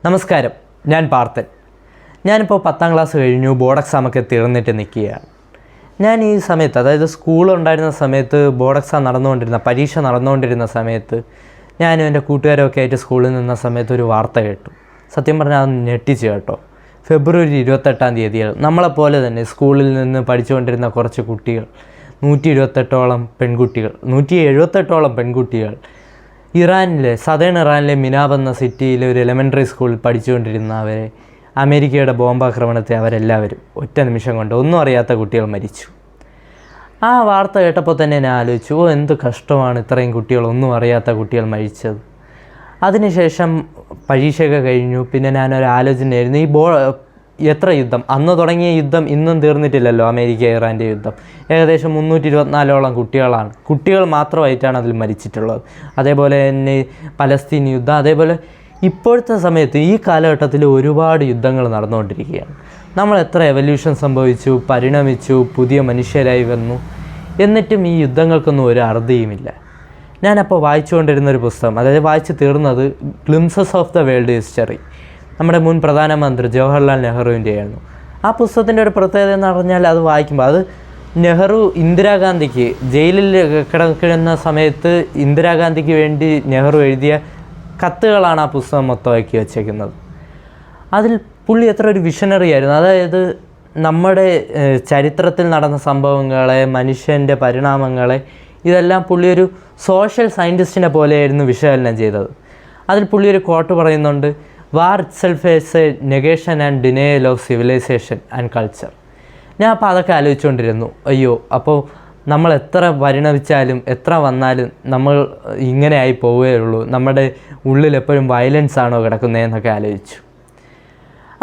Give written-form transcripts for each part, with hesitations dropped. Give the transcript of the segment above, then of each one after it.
നമസ്കാരം, ഞാൻ പാർത്ഥൻ. ഞാനിപ്പോൾ 10ാം ക്ലാസ് കഴിഞ്ഞു, ബോർഡ് എക്സാമൊക്കെ തീർന്നിട്ട് നിൽക്കുകയാണ്. ഞാൻ ഈ സമയത്ത്, അതായത് സ്കൂളുണ്ടായിരുന്ന സമയത്ത്, പരീക്ഷ നടന്നുകൊണ്ടിരുന്ന സമയത്ത് ഞാനും എൻ്റെ കൂട്ടുകാരൊക്കെ ആയിട്ട് സ്കൂളിൽ നിന്ന സമയത്ത് ഒരു വാർത്ത കേട്ടു. സത്യം പറഞ്ഞാൽ അത് ഞെട്ടിച്ച് കേട്ടോ. ഫെബ്രുവരി 28 തീയതിയാണ് നമ്മളെപ്പോലെ തന്നെ സ്കൂളിൽ നിന്ന് പഠിച്ചുകൊണ്ടിരുന്ന കുറച്ച് കുട്ടികൾ, 178ഓളം പെൺകുട്ടികൾ സദേൺ ഇറാനിലെ മിനാബ് എന്ന സിറ്റിയിലെ ഒരു എലിമെൻ്ററി സ്കൂളിൽ പഠിച്ചുകൊണ്ടിരുന്നവരെ അമേരിക്കയുടെ ബോംബാക്രമണത്തെ അവരെല്ലാവരും ഒറ്റ നിമിഷം കൊണ്ട് ഒന്നും അറിയാത്ത കുട്ടികൾ മരിച്ചു. ആ വാർത്ത കേട്ടപ്പോൾ തന്നെ ഞാൻ ആലോചിച്ചു, എന്ത് കഷ്ടമാണ് ഇത്രയും കുട്ടികൾ, ഒന്നും അറിയാത്ത കുട്ടികൾ മരിച്ചത്. അതിനുശേഷം പരീക്ഷയൊക്കെ കഴിഞ്ഞു. പിന്നെ ഞാനൊരു ആലോചനയായിരുന്നു, എത്ര യുദ്ധം, അന്ന് തുടങ്ങിയ യുദ്ധം ഇന്നും തീർന്നിട്ടില്ലല്ലോ. അമേരിക്ക ഇറാൻ്റെ യുദ്ധം ഏകദേശം 324ഓളം കുട്ടികൾ മാത്രമായിട്ടാണ് അതിൽ മരിച്ചിട്ടുള്ളത്. അതേപോലെ തന്നെ പലസ്തീൻ യുദ്ധം, അതേപോലെ ഇപ്പോഴത്തെ സമയത്ത് ഈ കാലഘട്ടത്തിൽ ഒരുപാട് യുദ്ധങ്ങൾ നടന്നുകൊണ്ടിരിക്കുകയാണ്. നമ്മൾ എത്ര എവല്യൂഷൻ സംഭവിച്ചു, പരിണമിച്ചു, പുതിയ മനുഷ്യരായി വന്നു, എന്നിട്ടും ഈ യുദ്ധങ്ങൾക്കൊന്നും ഒരു അറുതിയുമില്ല. ഞാനപ്പോൾ വായിച്ചുകൊണ്ടിരുന്നൊരു പുസ്തകം, അതായത് വായിച്ച് തീർന്നത് glimpses of the world history, നമ്മുടെ മുൻ പ്രധാനമന്ത്രി ജവഹർലാൽ നെഹ്റുവിൻ്റെയായിരുന്നു. ആ പുസ്തകത്തിൻ്റെ ഒരു പ്രത്യേകത എന്ന് പറഞ്ഞാൽ, അത് വായിക്കുമ്പോൾ അത് ഇന്ദിരാഗാന്ധിക്ക് ജയിലിൽ കിടക്കുന്ന സമയത്ത് ഇന്ദിരാഗാന്ധിക്ക് വേണ്ടി നെഹ്റു എഴുതിയ കത്തുകളാണ് ആ പുസ്തകം മൊത്തമാക്കി വച്ചേക്കുന്നത്. അതിൽ പുള്ളി എത്ര ഒരു വിഷനറി ആയിരുന്നു. അതായത് നമ്മുടെ ചരിത്രത്തിൽ നടന്ന സംഭവങ്ങളെ, മനുഷ്യൻ്റെ പരിണാമങ്ങളെ, ഇതെല്ലാം പുള്ളി ഒരു സോഷ്യൽ സയൻറ്റിസ്റ്റിനെ പോലെയായിരുന്നു വിശകലനം ചെയ്തത്. അതിൽ പുള്ളി ഒരു കോട്ട് പറയുന്നുണ്ട്, war itself is a negation and denial of civilisation and culture. ഞാൻ അപ്പോൾ അതൊക്കെ ആലോചിച്ചുകൊണ്ടിരുന്നു, അയ്യോ, അപ്പോൾ നമ്മൾ എത്ര പരിണമിച്ചാലും എത്ര വന്നാലും നമ്മൾ ഇങ്ങനെ ആയി പോവുകയുള്ളൂ, നമ്മുടെ ഉള്ളിൽ എപ്പോഴും വയലൻസ് ആണോ കിടക്കുന്നതെന്നൊക്കെ ആലോചിച്ചു.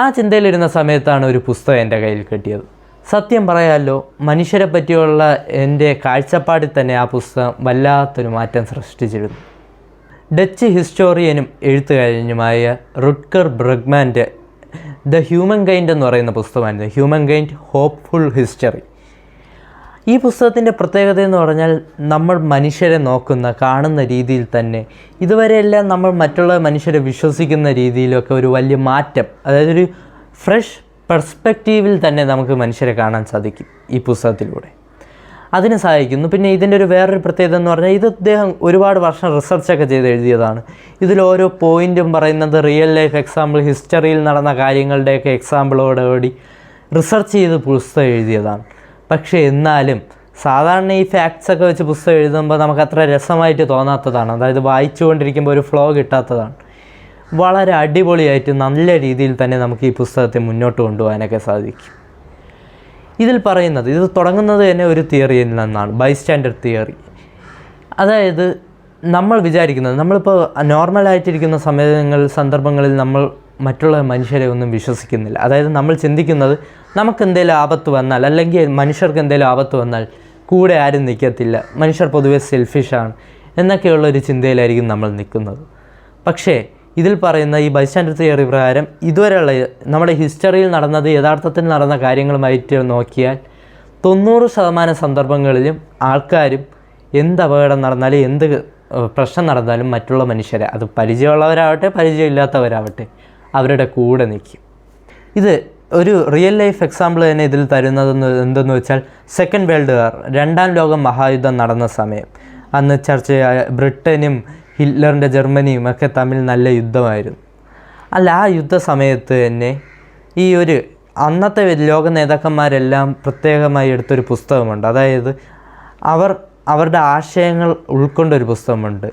ആ ചിന്തയിലിരുന്ന സമയത്താണ് ഒരു പുസ്തകം എൻ്റെ കയ്യിൽ കിട്ടിയത്. സത്യം പറയാമല്ലോ, മനുഷ്യരെ പറ്റിയുള്ള എൻ്റെ കാഴ്ചപ്പാടിൽ തന്നെ ആ പുസ്തകം വല്ലാത്തൊരു മാറ്റം സൃഷ്ടിച്ചിരുന്നു. ഡച്ച് ഹിസ്റ്റോറിയനും എഴുത്തുകാരനുമായ റുട്ഗർ ബ്രഗ്മാൻ്റെ ദ ഹ്യൂമൻ കൈൻഡ് എന്ന് പറയുന്ന പുസ്തകമായിരുന്നു. Humankind hopeful history. ഈ പുസ്തകത്തിൻ്റെ പ്രത്യേകത എന്ന് പറഞ്ഞാൽ, നമ്മൾ മനുഷ്യരെ കാണുന്ന രീതിയിൽ തന്നെ ഇതുവരെയെല്ലാം നമ്മൾ മറ്റുള്ള മനുഷ്യരെ വിശ്വസിക്കുന്ന രീതിയിലൊക്കെ ഒരു വലിയ മാറ്റം, അതായത് ഒരു ഫ്രഷ് പെർസ്പെക്റ്റീവിൽ തന്നെ നമുക്ക് മനുഷ്യരെ കാണാൻ സാധിക്കും ഈ പുസ്തകത്തിലൂടെ. അതിന് സഹായിക്കുന്നു. പിന്നെ ഇതിൻ്റെ വേറൊരു പ്രത്യേകത എന്ന് പറഞ്ഞാൽ, ഇത് അദ്ദേഹം ഒരുപാട് വർഷം റിസർച്ചൊക്കെ ചെയ്ത് എഴുതിയതാണ്. ഇതിൽ ഓരോ പോയിൻറ്റും പറയുന്നത് റിയൽ ലൈഫ് എക്സാമ്പിൾ, ഹിസ്റ്ററിയിൽ നടന്ന കാര്യങ്ങളുടെയൊക്കെ എക്സാമ്പിളോടുകൂടി റിസർച്ച് ചെയ്ത് പുസ്തകം എഴുതിയതാണ്. പക്ഷേ എന്നാലും സാധാരണ ഈ ഫാക്ട്സൊക്കെ വെച്ച് പുസ്തകം എഴുതുമ്പോൾ നമുക്കത്ര രസമായിട്ട് തോന്നാത്തതാണ്. അതായത് വായിച്ചുകൊണ്ടിരിക്കുമ്പോൾ ഒരു ഫ്ലോ കിട്ടാത്തതാണ്. വളരെ അടിപൊളിയായിട്ട് നല്ല രീതിയിൽ തന്നെ നമുക്ക് ഈ പുസ്തകത്തെ മുന്നോട്ട് കൊണ്ടുപോകാനൊക്കെ സാധിക്കും. ഇതിൽ പറയുന്നത്, ഇത് തുടങ്ങുന്നത് തന്നെ ഒരു തിയറിയിൽ നിന്നാണ്, ബൈസ്റ്റാൻഡർ തിയറി. അതായത് നമ്മൾ വിചാരിക്കുന്നത്, നമ്മളിപ്പോൾ നോർമലായിട്ടിരിക്കുന്ന സന്ദർഭങ്ങളിൽ നമ്മൾ മറ്റുള്ള മനുഷ്യരെ ഒന്നും വിശ്വസിക്കുന്നില്ല. അതായത് നമ്മൾ ചിന്തിക്കുന്നത്, നമുക്കെന്തെങ്കിലും ആപത്ത് വന്നാൽ, അല്ലെങ്കിൽ മനുഷ്യർക്ക് എന്തെങ്കിലും ആപത്ത് വന്നാൽ കൂടെ ആരും നിൽക്കത്തില്ല, മനുഷ്യർ പൊതുവെ സെൽഫിഷാണ് എന്നൊക്കെയുള്ളൊരു ചിന്തയിലായിരിക്കും നമ്മൾ നിൽക്കുന്നത്. പക്ഷേ ഇതിൽ പറയുന്ന ഈ ബൈസ്റ്റാൻഡർ തിയറി പ്രകാരം ഇതുവരെയുള്ള നമ്മുടെ ഹിസ്റ്ററിയിൽ നടന്നത്, യഥാർത്ഥത്തിൽ നടന്ന കാര്യങ്ങളുമായിട്ട് നോക്കിയാൽ 90% സന്ദർഭങ്ങളിലും ആൾക്കാരും എന്ത് അപകടം നടന്നാലും, എന്ത് പ്രശ്നം നടന്നാലും മറ്റുള്ള മനുഷ്യരെ, അത് പരിചയമുള്ളവരാവട്ടെ പരിചയമില്ലാത്തവരാവട്ടെ, അവരുടെ കൂടെ നിൽക്കും. ഇത് ഒരു റിയൽ ലൈഫ് എക്സാമ്പിൾ തന്നെ ഇതിൽ തരുന്നത് എന്തെന്ന് വെച്ചാൽ, സെക്കൻഡ് വേൾഡ് വാർ, 2ാം ലോക മഹായുദ്ധം നടന്ന സമയം, അന്ന് ചർച്ചയായ ബ്രിട്ടനും ഹിറ്റ്ലറിൻ്റെ ജർമ്മനിയും ഒക്കെ തമ്മിൽ നല്ല യുദ്ധമായിരുന്നു. ആ യുദ്ധ സമയത്ത് തന്നെ ഈ അന്നത്തെ ലോക നേതാക്കന്മാരെല്ലാം പ്രത്യേകമായി എടുത്തൊരു പുസ്തകമുണ്ട്. അതായത് അവരുടെ ആശയങ്ങൾ ഉൾക്കൊണ്ടൊരു പുസ്തകമുണ്ട്,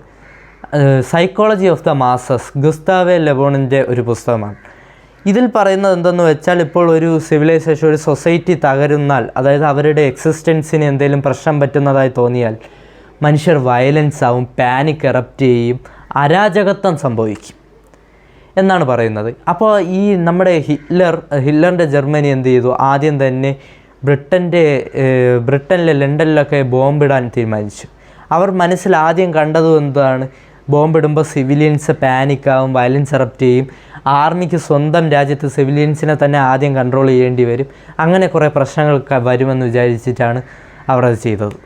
സൈക്കോളജി ഓഫ് ദ മാസസ്, ഗുസ്താവെ ലെബോണിൻ്റെ ഒരു പുസ്തകമാണ്. ഇതിൽ പറയുന്നത് എന്തെന്ന് വെച്ചാൽ, ഇപ്പോൾ ഒരു സിവിലൈസേഷൻ, ഒരു സൊസൈറ്റി തകരുന്നാൽ, അതായത് അവരുടെ എക്സിസ്റ്റൻസിന് എന്തെങ്കിലും പ്രശ്നം പറ്റുന്നതായി തോന്നിയാൽ മനുഷ്യർ വയലൻസ് ആവും, പാനിക് എറപ്റ്റ് ചെയ്യും, അരാജകത്വം സംഭവിക്കും എന്നാണ് പറയുന്നത്. അപ്പോൾ ഈ നമ്മുടെ ഹിറ്റ്ലറിൻ്റെ ജർമ്മനി എന്ത് ചെയ്തു, ആദ്യം തന്നെ ബ്രിട്ടനിലെ ലണ്ടനിലൊക്കെ ബോംബിടാൻ തീരുമാനിച്ചു. അവർ മനസ്സിൽ ആദ്യം കണ്ടത് എന്താണ്, ബോംബിടുമ്പോൾ സിവിലിയൻസ് പാനിക്കാവും, വയലൻസ് എറപ്റ്റ് ചെയ്യും, ആർമിക്ക് സ്വന്തം രാജ്യത്ത് സിവിലിയൻസിനെ തന്നെ ആദ്യം കൺട്രോൾ ചെയ്യേണ്ടി വരും, അങ്ങനെ കുറേ പ്രശ്നങ്ങൾ വരുമെന്ന് വിചാരിച്ചിട്ടാണ് അവർ അത് ചെയ്തത്.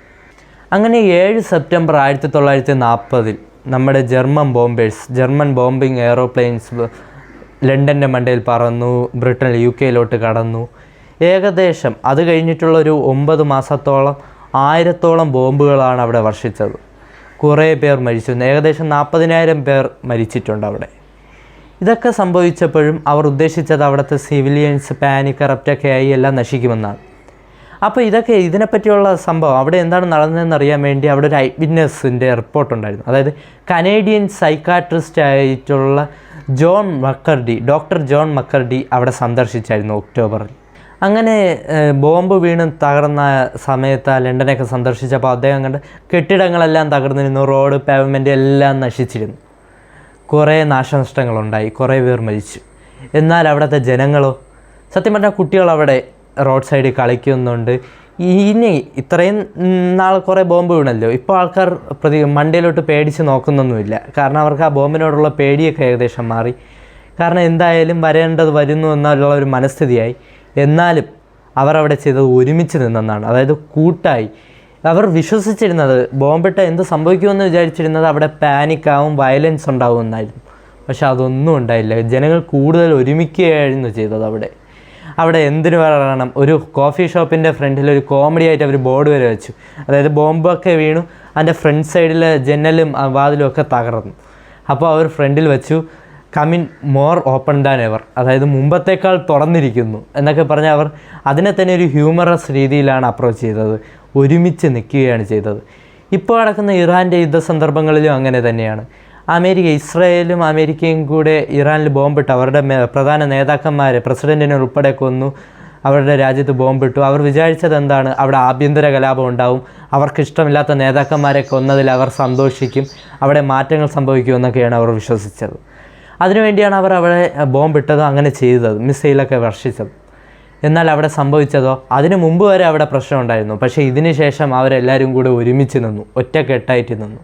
അങ്ങനെ 7 സെപ്റ്റംബർ 1940 നമ്മുടെ ജർമ്മൻ ബോംബിംഗ് എയറോപ്ലെയിൻസ് ലണ്ടൻ്റെ മണ്ടയിൽ പറന്നു, ബ്രിട്ടനിൽ UK കടന്നു. ഏകദേശം അത് കഴിഞ്ഞിട്ടുള്ളൊരു 9 മാസത്തോളം 1000-ഓളം ബോംബുകളാണ് അവിടെ വർഷിച്ചത്. കുറേ പേർ മരിച്ചു. ഏകദേശം 40,000 പേർ മരിച്ചിട്ടുണ്ട് അവിടെ. ഇതൊക്കെ സംഭവിച്ചപ്പോഴും അവർ ഉദ്ദേശിച്ചത് അവിടുത്തെ സിവിലിയൻസ് പാനിക് കറപ്റ്റൊക്കെ ആയി എല്ലാം നശിക്കുമെന്നാണ്. അപ്പോൾ ഇതിനെപ്പറ്റിയുള്ള സംഭവം അവിടെ എന്താണ് നടന്നതെന്ന് അറിയാൻ വേണ്ടി അവിടെ ഒരു ഐ വിറ്റ്നസിൻ്റെ റിപ്പോർട്ടുണ്ടായിരുന്നു. അതായത് കനേഡിയൻ സൈക്കാട്രിസ്റ്റ് ആയിട്ടുള്ള ഡോക്ടർ ജോൺ മക്കർഡി അവിടെ സന്ദർശിച്ചായിരുന്നു ഒക്ടോബറിൽ. അങ്ങനെ ബോംബ് വീണ് തകർന്ന സമയത്ത് ലണ്ടനൊക്കെ സന്ദർശിച്ചപ്പോൾ അദ്ദേഹം കണ്ട് കെട്ടിടങ്ങളെല്ലാം തകർന്നിരുന്നു, റോഡ് പാവ്മെൻ്റ് എല്ലാം നശിച്ചിരുന്നു, കുറേ നാശനഷ്ടങ്ങളുണ്ടായി, കുറേ പേർ മരിച്ചു. എന്നാൽ അവിടുത്തെ ജനങ്ങളോ, സത്യം പറഞ്ഞാൽ കുട്ടികൾ അവിടെ റോഡ് സൈഡിൽ കളിക്കുന്നുണ്ട്. ഇനി ഇത്രയും നാൾ കുറേ ബോംബ് വീണല്ലോ, ഇപ്പോൾ ആൾക്കാർ മണ്ടയിലോട്ട് പേടിച്ച് നോക്കുന്നൊന്നുമില്ല. കാരണം അവർക്ക് ആ ബോംബിനോടുള്ള പേടിയൊക്കെ ഏകദേശം മാറി. കാരണം എന്തായാലും വരേണ്ടത് വരുന്നു എന്നുള്ള ഒരു മനസ്ഥിതിയായി. എന്നാലും അവർ അവിടെ ചെയ്തത് ഒരുമിച്ച് നിന്നെന്നാണ്. അതായത് കൂട്ടായി. അവർ വിശ്വസിച്ചിരുന്നത് ബോംബിട്ട എന്ത് സംഭവിക്കുമെന്ന് വിചാരിച്ചിരുന്നത് അവിടെ പാനിക്കാവും, വയലൻസ് ഉണ്ടാവും എന്നായിരുന്നു. പക്ഷെ അതൊന്നും ഉണ്ടായില്ല. ജനങ്ങൾ കൂടുതൽ ഒരുമിക്കുകയായിരുന്നു ചെയ്തത്. അവിടെ എന്തിനു പറയണം, ഒരു കോഫി ഷോപ്പിൻ്റെ ഫ്രണ്ടിൽ ഒരു കോമഡി ആയിട്ട് അവർ ബോർഡ് വരെ വെച്ചു. അതായത് ബോംബൊക്കെ വീണു, അതിൻ്റെ ഫ്രണ്ട് സൈഡിൽ ജനലും വാതിലും ഒക്കെ തകർന്നു. അപ്പോൾ അവർ ഫ്രണ്ടിൽ വെച്ചു, come in more open than ever, അതായത് മുമ്പത്തേക്കാൾ തുറന്നിരിക്കുന്നു എന്നൊക്കെ പറഞ്ഞ് അവർ അതിനെ തന്നെ ഒരു ഹ്യൂമറസ് രീതിയിലാണ് അപ്രോച്ച് ചെയ്തത്. ഒരുമിച്ച് നിൽക്കുകയാണ് ചെയ്തത്. ഇപ്പോൾ നടക്കുന്ന ഇറാൻ്റെ യുദ്ധ സന്ദർഭങ്ങളിലും അങ്ങനെ തന്നെയാണ്. ഇസ്രായേലും അമേരിക്കയും കൂടെ ഇറാനിൽ ബോംബിട്ടു. അവരുടെ പ്രധാന നേതാക്കന്മാരെ, പ്രസിഡൻറ്റിനെ ഉൾപ്പെടെ കൊന്നു. അവരുടെ രാജ്യത്ത് ബോംബിട്ടു. അവർ വിചാരിച്ചത് എന്താണ്, അവിടെ ആഭ്യന്തര കലാപം ഉണ്ടാവും, അവർക്കിഷ്ടമില്ലാത്ത നേതാക്കന്മാരെ കൊന്നതിൽ അവർ സന്തോഷിക്കും, അവിടെ മാറ്റങ്ങൾ സംഭവിക്കുമെന്നൊക്കെയാണ് അവർ വിശ്വസിച്ചത്. അതിനുവേണ്ടിയാണ് അവർ അവിടെ ബോംബിട്ടതും അങ്ങനെ ചെയ്തത്, മിസൈലൊക്കെ വർഷിച്ചത്. എന്നാൽ അവിടെ സംഭവിച്ചതോ, അതിനു മുമ്പ് വരെ അവിടെ പ്രശ്നം ഉണ്ടായിരുന്നു. പക്ഷേ ഇതിന് ശേഷം അവരെല്ലാവരും കൂടെ ഒരുമിച്ച് നിന്നു, ഒറ്റക്കെട്ടായിട്ട് നിന്നു.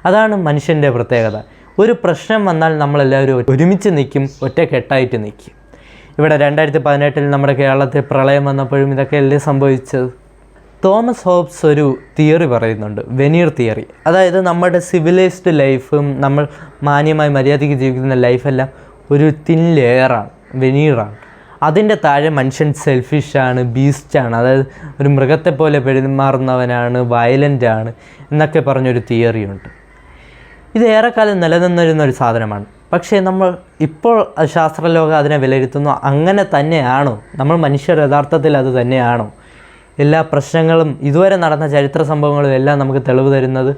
അതാണ് മനുഷ്യൻ്റെ പ്രത്യേകത. ഒരു പ്രശ്നം വന്നാൽ നമ്മളെല്ലാവരും ഒരുമിച്ച് നിൽക്കും, ഒറ്റക്കെട്ടായിട്ട് നിൽക്കും. ഇവിടെ 2018 നമ്മുടെ കേരളത്തിൽ പ്രളയം വന്നപ്പോഴും ഇതൊക്കെയല്ലേ സംഭവിച്ചത്. തോമസ് ഹോബ്സ് ഒരു തിയറി പറയുന്നുണ്ട്, വെനീർ തിയറി. അതായത് നമ്മുടെ സിവിലൈസ്ഡ് ലൈഫും നമ്മൾ മാന്യമായി മര്യാദയ്ക്ക് ജീവിക്കുന്ന ലൈഫെല്ലാം ഒരു തിൻ ലെയറാണ്, വെനീറാണ്. അതിൻ്റെ താഴെ മനുഷ്യൻ സെൽഫിഷാണ്, ബീസ്റ്റാണ്, അതായത് ഒരു മൃഗത്തെ പോലെ പെരുമാറുന്നവനാണ്, വയലൻ്റാണ് എന്നൊക്കെ പറഞ്ഞൊരു തിയറിയുണ്ട്. ഇത് ഏറെക്കാലം നിലനിന്നിരുന്നൊരു സാധനമാണ്. പക്ഷേ നമ്മൾ ഇപ്പോൾ ശാസ്ത്രലോകം അതിനെ വിലയിരുത്തുന്നു, അങ്ങനെ തന്നെയാണോ, നമ്മൾ മനുഷ്യർ യഥാർത്ഥത്തിൽ അത് തന്നെയാണോ? എല്ലാ പ്രശ്നങ്ങളും ഇതുവരെ നടന്ന ചരിത്ര സംഭവങ്ങളും എല്ലാം നമുക്ക് തെളിവ് തരുന്നത്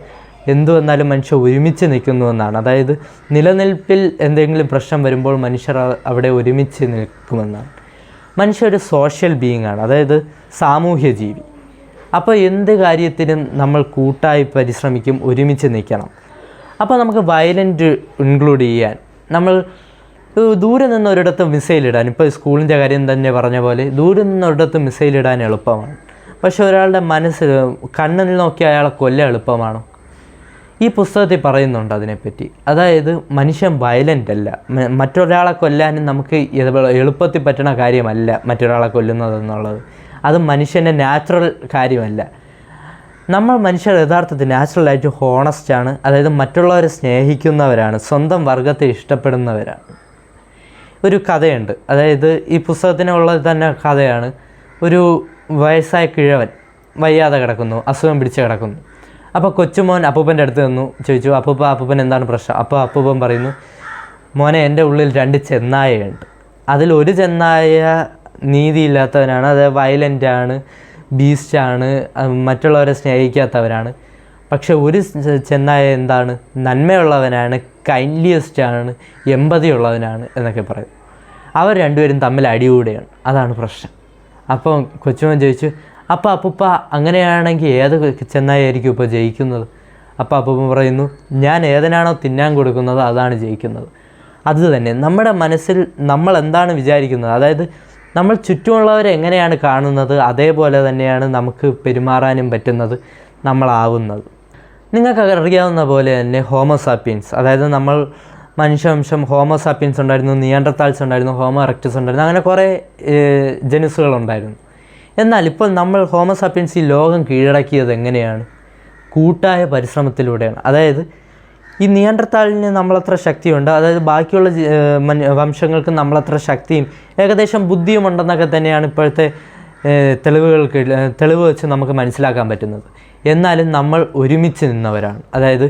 എന്തു വന്നാലും മനുഷ്യർ ഒരുമിച്ച് നിൽക്കുന്നുവെന്നാണ്. അതായത് നിലനിൽപ്പിൽ എന്തെങ്കിലും പ്രശ്നം വരുമ്പോൾ മനുഷ്യർ അവിടെ ഒരുമിച്ച് നിൽക്കുമെന്നാണ്. മനുഷ്യ ഒരു സോഷ്യൽ ബീയിങ് ആണ്, അതായത് സാമൂഹ്യ ജീവി. അപ്പോൾ എന്ത് കാര്യത്തിനും നമ്മൾ കൂട്ടായി പരിശ്രമിക്കും, ഒരുമിച്ച് നിൽക്കണം. അപ്പോൾ നമുക്ക് വയലൻ്റ് ഇൻക്ലൂഡ് ചെയ്യാൻ, നമ്മൾ ദൂരെ നിന്ന് ഒരിടത്ത് മിസൈലിടാൻ, ഇപ്പോൾ സ്കൂളിൻ്റെ കാര്യം തന്നെ പറഞ്ഞ പോലെ ദൂരെ നിന്ന് ഒരിടത്ത് മിസൈലിടാൻ എളുപ്പമാണ്. പക്ഷേ ഒരാളുടെ മനസ്സിൽ കണ്ണിൽ നോക്കി അയാളെ കൊല്ലാൻ എളുപ്പമാണോ? ഈ പുസ്തകത്തിൽ പറയുന്നുണ്ട് അതിനെപ്പറ്റി. അതായത് മനുഷ്യൻ വയലൻ്റ് അല്ല. മറ്റൊരാളെ കൊല്ലാനും നമുക്ക് എളുപ്പത്തിൽ പറ്റുന്ന കാര്യമല്ല മറ്റൊരാളെ കൊല്ലുന്നതെന്നുള്ളത്. അത് മനുഷ്യൻ്റെ നാച്ചുറൽ കാര്യമല്ല. നമ്മൾ മനുഷ്യർ യഥാർത്ഥത്തിൽ നാച്ചുറലായിട്ട് ഹോണസ്റ്റാണ്. അതായത് മറ്റുള്ളവരെ സ്നേഹിക്കുന്നവരാണ്, സ്വന്തം വർഗത്തെ ഇഷ്ടപ്പെടുന്നവരാണ്. ഒരു കഥയുണ്ട്, അതായത് ഈ പുസ്തകത്തിനുള്ളത് തന്നെ കഥയാണ്. ഒരു വയസ്സായ കിഴവൻ വയ്യാതെ കിടക്കുന്നു, അസുഖം പിടിച്ച് കിടക്കുന്നു. അപ്പോൾ കൊച്ചുമോൻ അപ്പൂപ്പൻ്റെ അടുത്ത് നിന്നു ചോദിച്ചു, അപ്പൂപ്പൻ എന്താണ് പ്രശ്നം? അപ്പോൾ അപ്പൂപ്പൻ പറയുന്നു, മോനെ, എൻ്റെ ഉള്ളിൽ 2 ചെന്നായയുണ്ട്. അതിൽ ഒരു ചെന്നായ നീതിയില്ലാത്തവനാണ്, അത് വയലൻ്റാണ്, ബീസ്റ്റാണ്, മറ്റുള്ളവരെ സ്നേഹിക്കാത്തവരാണ്. പക്ഷെ ഒരു ചെന്നായ എന്താണ്, നന്മയുള്ളവനാണ്, കൈൻഡ്ലിയസ്റ്റാണ്, എമ്പതി ഉള്ളവനാണ് എന്നൊക്കെ പറയും. അവർ രണ്ടുപേരും തമ്മിൽ അടികൂടെയാണ്. അതാണ് പ്രശ്നം. അപ്പോൾ കൊച്ചുമോൻ ചോദിച്ചു, അപ്പോൾ അപ്പൂപ്പ അങ്ങനെയാണെങ്കിൽ ഏത് ചെന്നായായിരിക്കും ഇപ്പോൾ ജയിക്കുന്നത്? അപ്പോൾ അപ്പൂപ്പൻ പറയുന്നു, ഞാൻ ഏതിനാണോ തിന്നാൻ കൊടുക്കുന്നത് അതാണ് ജയിക്കുന്നത്. അതുതന്നെ നമ്മുടെ മനസ്സിൽ നമ്മൾ എന്താണ് വിചാരിക്കുന്നത്, അതായത് നമ്മൾ ചുറ്റുമുള്ളവരെ എങ്ങനെയാണ് കാണുന്നത്, അതേപോലെ തന്നെയാണ് നമുക്ക് പെരുമാറാനും പറ്റുന്നത്, നമ്മളാവുന്നത്. നിങ്ങൾക്ക് അറിയാവുന്ന പോലെ തന്നെ ഹോമോസാപ്പിയൻസ്, അതായത് നമ്മൾ മനുഷ്യവംശം ഹോമോസാപ്പിയൻസ് ഉണ്ടായിരുന്നു, നിയാണ്ടർതാൽസ് ഉണ്ടായിരുന്നു, ഹോമോ എറക്ടസ് ഉണ്ടായിരുന്നു, അങ്ങനെ കുറേ ജനുസുകളുണ്ടായിരുന്നു. എന്നാൽ ഇപ്പോൾ നമ്മൾ ഹോമോസാപ്പിയൻസ് ഈ ലോകം കീഴടക്കിയത് എങ്ങനെയാണ്? കൂട്ടായ പരിശ്രമത്തിലൂടെയാണ്. അതായത് ഈ നിയാൻഡർതാളിന് നമ്മളത്ര ശക്തിയുണ്ട്, അതായത് ബാക്കിയുള്ള വംശങ്ങൾക്ക് നമ്മളത്ര ശക്തിയും ഏകദേശം ബുദ്ധിയും ഉണ്ടെന്നൊക്കെ തന്നെയാണ് ഇപ്പോഴത്തെ തെളിവ് വെച്ച് നമുക്ക് മനസ്സിലാക്കാൻ പറ്റുന്നത്. എന്നാലും നമ്മൾ ഒരുമിച്ച് നിന്നവരാണ്. അതായത്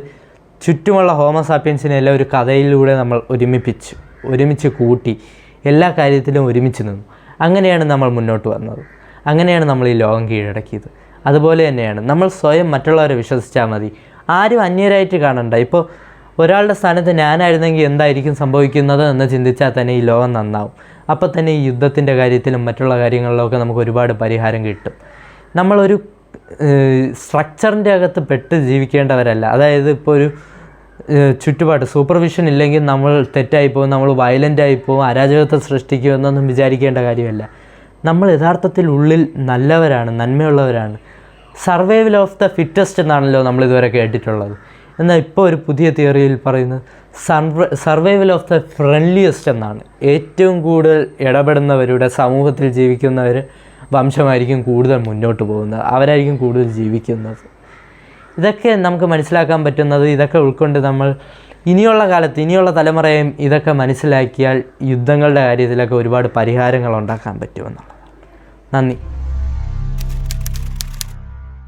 ചുറ്റുമുള്ള ഹോമോസാപ്പിയൻസിനെ എല്ലാം ഒരു കഥയിലൂടെ നമ്മൾ ഒരുമിച്ച് കൂട്ടി എല്ലാ കാര്യത്തിലും ഒരുമിച്ച് നിന്നു. അങ്ങനെയാണ് നമ്മൾ മുന്നോട്ട് വന്നത്. അങ്ങനെയാണ് നമ്മൾ ഈ ലോകം കീഴടക്കിയത്. അതുപോലെ തന്നെയാണ് നമ്മൾ സ്വയം മറ്റുള്ളവരെ വിശ്വസിച്ചാൽ മതി. ആരും അന്യരായിട്ട് കാണണ്ട. ഇപ്പോൾ ഒരാളുടെ സ്ഥാനത്ത് ഞാനായിരുന്നെങ്കിൽ എന്തായിരിക്കും സംഭവിക്കുന്നത് എന്ന് ചിന്തിച്ചാൽ തന്നെ ഈ ലോകം നന്നാവും. അപ്പോൾ തന്നെ ഈ യുദ്ധത്തിൻ്റെ കാര്യത്തിലും മറ്റുള്ള കാര്യങ്ങളിലൊക്കെ നമുക്ക് ഒരുപാട് പരിഹാരം കിട്ടും. നമ്മളൊരു സ്ട്രക്ചറിൻ്റെ അകത്ത് പെട്ട് ജീവിക്കേണ്ടവരല്ല. അതായത് ഇപ്പോൾ ഒരു ചുറ്റുപാട് സൂപ്പർവിഷൻ ഇല്ലെങ്കിൽ നമ്മൾ തെറ്റായിപ്പോവും, നമ്മൾ വയലൻ്റായിപ്പോവും, അരാജകത്വം സൃഷ്ടിക്കുമെന്നൊന്നും വിചാരിക്കേണ്ട കാര്യമല്ല. നമ്മൾ യഥാർത്ഥത്തിൽ ഉള്ളിൽ നല്ലവരാണ്, നന്മയുള്ളവരാണ്. സർവൈവൽ ഓഫ് ദ ഫിറ്റസ്റ്റ് എന്നാണല്ലോ നമ്മളിതുവരെ കേട്ടിട്ടുള്ളത്. എന്നാൽ ഇപ്പോൾ ഒരു പുതിയ തിയറിയിൽ പറയുന്നത് സർവൈവൽ ഓഫ് ദ ഫ്രണ്ട്ലിയസ്റ്റ് എന്നാണ്. ഏറ്റവും കൂടുതൽ ഇടപെടുന്നവരുടെ, സമൂഹത്തിൽ ജീവിക്കുന്നവർ വംശമായിരിക്കും കൂടുതൽ മുന്നോട്ട് പോകുന്നത്, അവരായിരിക്കും കൂടുതൽ ജീവിക്കുന്നത്. ഇതൊക്കെ നമുക്ക് മനസ്സിലാക്കാൻ പറ്റുന്നത്, ഇതൊക്കെ ഉൾക്കൊണ്ട് നമ്മൾ ഇനിയുള്ള കാലത്ത് ഇനിയുള്ള തലമുറയും ഇതൊക്കെ മനസ്സിലാക്കിയാൽ യുദ്ധങ്ങളുടെ കാര്യത്തിലൊക്കെ ഒരുപാട് പരിഹാരങ്ങൾ ഉണ്ടാക്കാൻ പറ്റുമെന്നുള്ളതാണ്. നന്ദി.